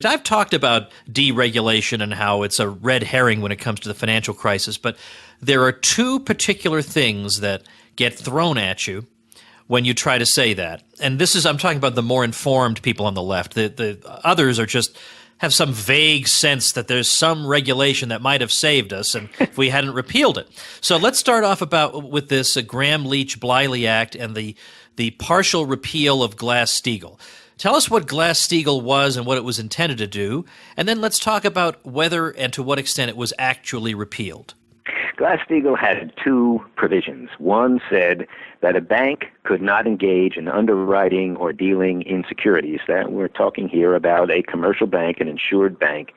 I've talked about deregulation and how it's a red herring when it comes to the financial crisis, but there are two particular things that get thrown at you when you try to say that. And I'm talking about the more informed people on the left. The others are just have some vague sense that there's some regulation that might have saved us and if we hadn't repealed it. So let's start off with this Gramm-Leach-Biley Act and the partial repeal of Glass-Steagall. Tell us what Glass-Steagall was and what it was intended to do, and then let's talk about whether and to what extent it was actually repealed. Glass-Steagall had two provisions. One said that a bank could not engage in underwriting or dealing in securities. That we're talking here about a commercial bank, an insured bank,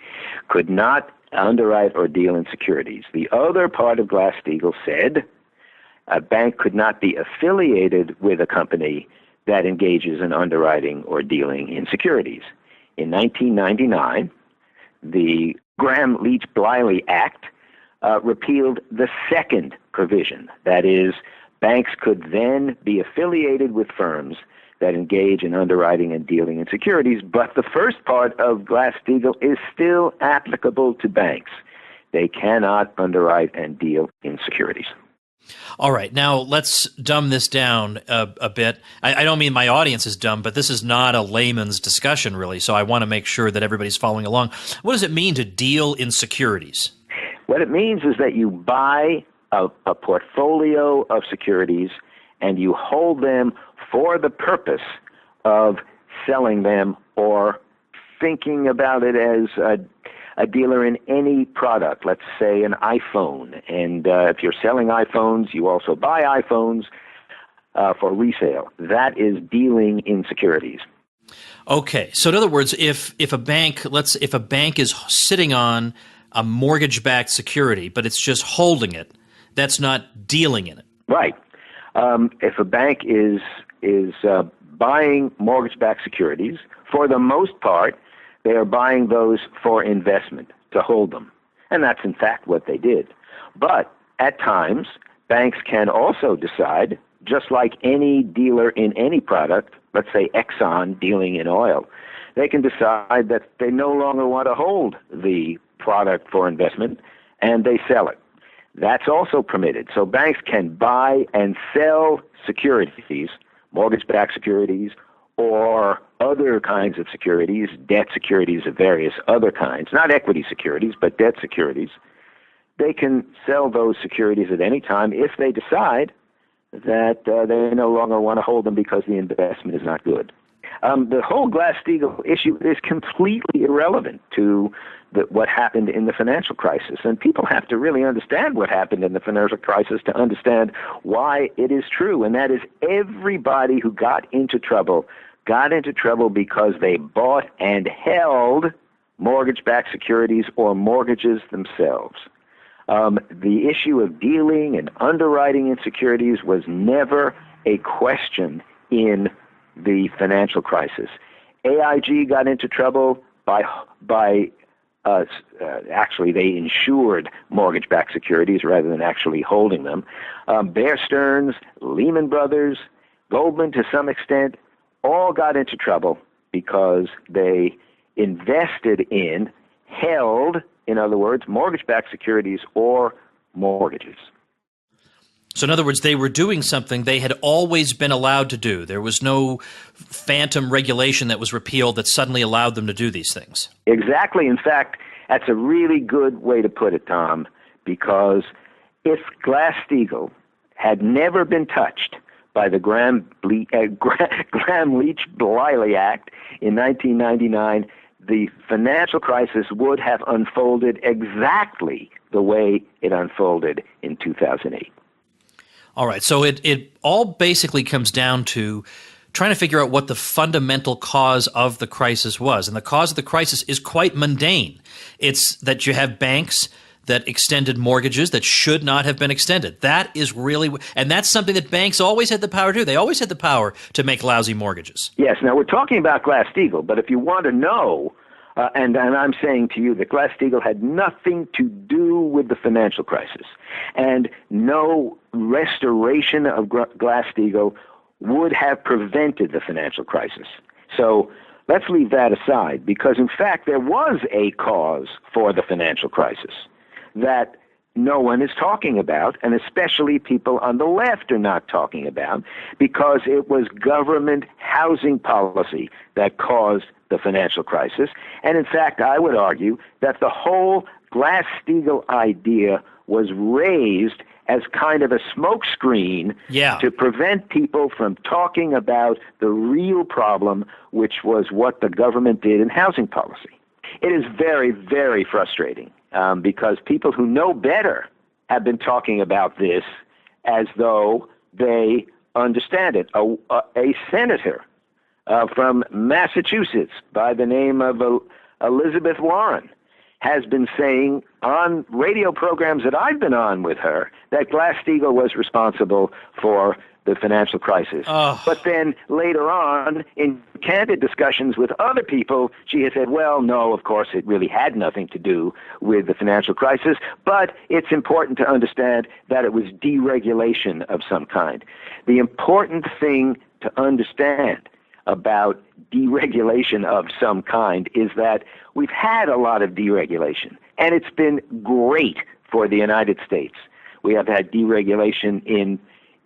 could not underwrite or deal in securities. The other part of Glass-Steagall said a bank could not be affiliated with a company that engages in underwriting or dealing in securities. In 1999, the Gramm-Leach-Biley Act repealed the second provision. That is, banks could then be affiliated with firms that engage in underwriting and dealing in securities, but the first part of Glass-Steagall is still applicable to banks. They cannot underwrite and deal in securities. All right. Now, let's dumb this down a bit. I don't mean my audience is dumb, but this is not a layman's discussion, really, so I want to make sure that everybody's following along. What does it mean to deal in securities? What it means is that you buy a portfolio of securities and you hold them for the purpose of selling them or thinking about it as a dealer in any product, let's say an iPhone. And if you're selling iPhones, you also buy iPhones for resale. That is dealing in securities. Okay. So in other words, if a bank is sitting on a mortgage-backed security, but it's just holding it, that's not dealing in it. Right. If a bank is buying mortgage-backed securities, for the most part, they are buying those for investment, to hold them. And that's, in fact, what they did. But at times, banks can also decide, just like any dealer in any product, let's say Exxon dealing in oil, they can decide that they no longer want to hold the product for investment, and they sell it. That's also permitted. So banks can buy and sell securities, mortgage-backed securities, or other kinds of securities, debt securities of various other kinds, not equity securities, but debt securities. They can sell those securities at any time if they decide that they no longer want to hold them because the investment is not good. The whole Glass-Steagall issue is completely irrelevant to what happened in the financial crisis. And people have to really understand what happened in the financial crisis to understand why it is true. And that is, everybody who got into trouble because they bought and held mortgage-backed securities or mortgages themselves. The issue of dealing and underwriting in securities was never a question in the financial crisis. AIG got into trouble by actually they insured mortgage-backed securities rather than actually holding them. Bear Stearns, Lehman Brothers, Goldman to some extent, all got into trouble because they invested in, held, in other words, mortgage-backed securities or mortgages. So in other words, they were doing something they had always been allowed to do. There was no phantom regulation that was repealed that suddenly allowed them to do these things. Exactly. In fact, that's a really good way to put it, Tom, because if Glass-Steagall had never been touched by the Gramm-Leach-Biley Act in 1999, the financial crisis would have unfolded exactly the way it unfolded in 2008. All right, so it all basically comes down to trying to figure out what the fundamental cause of the crisis was. And the cause of the crisis is quite mundane. It's that you have banks that extended mortgages that should not have been extended. That is really – and that's something that banks always had the power to do. They always had the power to make lousy mortgages. Yes. Now, we're talking about Glass-Steagall, but if you want to know and I'm saying to you that Glass-Steagall had nothing to do with the financial crisis, and no restoration of Glass-Steagall would have prevented the financial crisis. So let's leave that aside, because in fact there was a cause for the financial crisis that no one is talking about, and especially people on the left are not talking about, because it was government housing policy that caused the financial crisis. And in fact, I would argue that the whole Glass-Steagall idea was raised as kind of a smokescreen to prevent people from talking about the real problem, which was what the government did in housing policy. It is very, very frustrating because people who know better have been talking about this as though they understand it. A senator from Massachusetts by the name of Elizabeth Warren has been saying on radio programs that I've been on with her that Glass-Steagall was responsible for the financial crisis. But then later on, in candid discussions with other people, she has said, well, no, of course, it really had nothing to do with the financial crisis, but it's important to understand that it was deregulation of some kind. The important thing to understand about deregulation of some kind is that we've had a lot of deregulation, and it's been great for the United States. We have had deregulation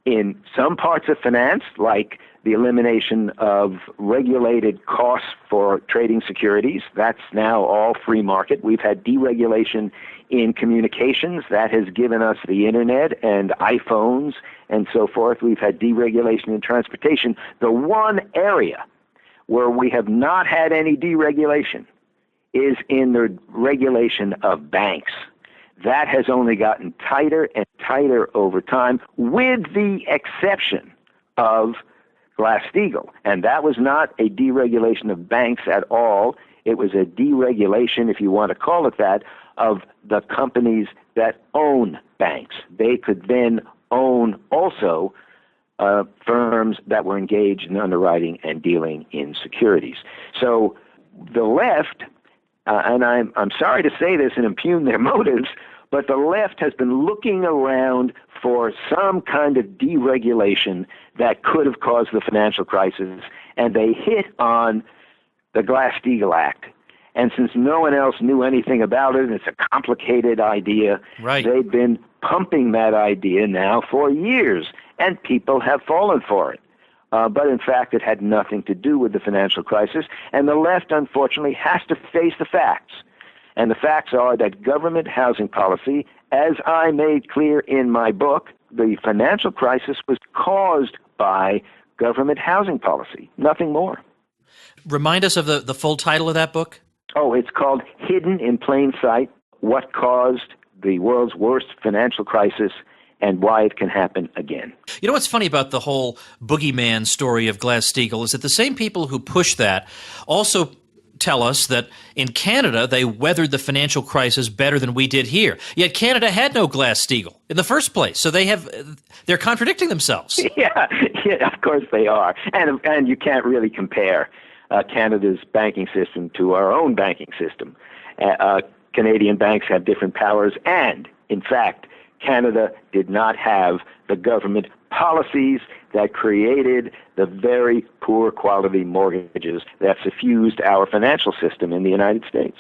in some parts of finance, like the elimination of regulated costs for trading securities. That's now all free market. We've had deregulation in communications. That has given us the internet and iPhones and so forth. We've had deregulation in transportation. The one area where we have not had any deregulation is in the regulation of banks. That has only gotten tighter and tighter over time, with the exception of Glass-Steagall. And that was not a deregulation of banks at all. It was a deregulation, if you want to call it that, of the companies that own banks. They could then own also firms that were engaged in underwriting and dealing in securities. So the left, and I'm sorry to say this and impugn their motives, but the left has been looking around for some kind of deregulation that could have caused the financial crisis, and they hit on the Glass-Steagall Act. And since no one else knew anything about it, and it's a complicated idea, they've been pumping that idea now for years, and people have fallen for it. But in fact, it had nothing to do with the financial crisis, and the left, unfortunately, has to face the facts. And the facts are that government housing policy, as I made clear in my book, the financial crisis was caused by government housing policy, nothing more. Remind us of the full title of that book. Oh, it's called Hidden in Plain Sight: What Caused the World's Worst Financial Crisis and Why It Can Happen Again. You know what's funny about the whole boogeyman story of Glass-Steagall is that the same people who push that also tell us that in Canada they weathered the financial crisis better than we did here. Yet Canada had no Glass-Steagall in the first place, so they're contradicting themselves. Yeah, of course they are, and you can't really compare Canada's banking system to our own banking system. Canadian banks have different powers, and in fact, Canada did not have the government policies that created the very poor quality mortgages that suffused our financial system in the United States.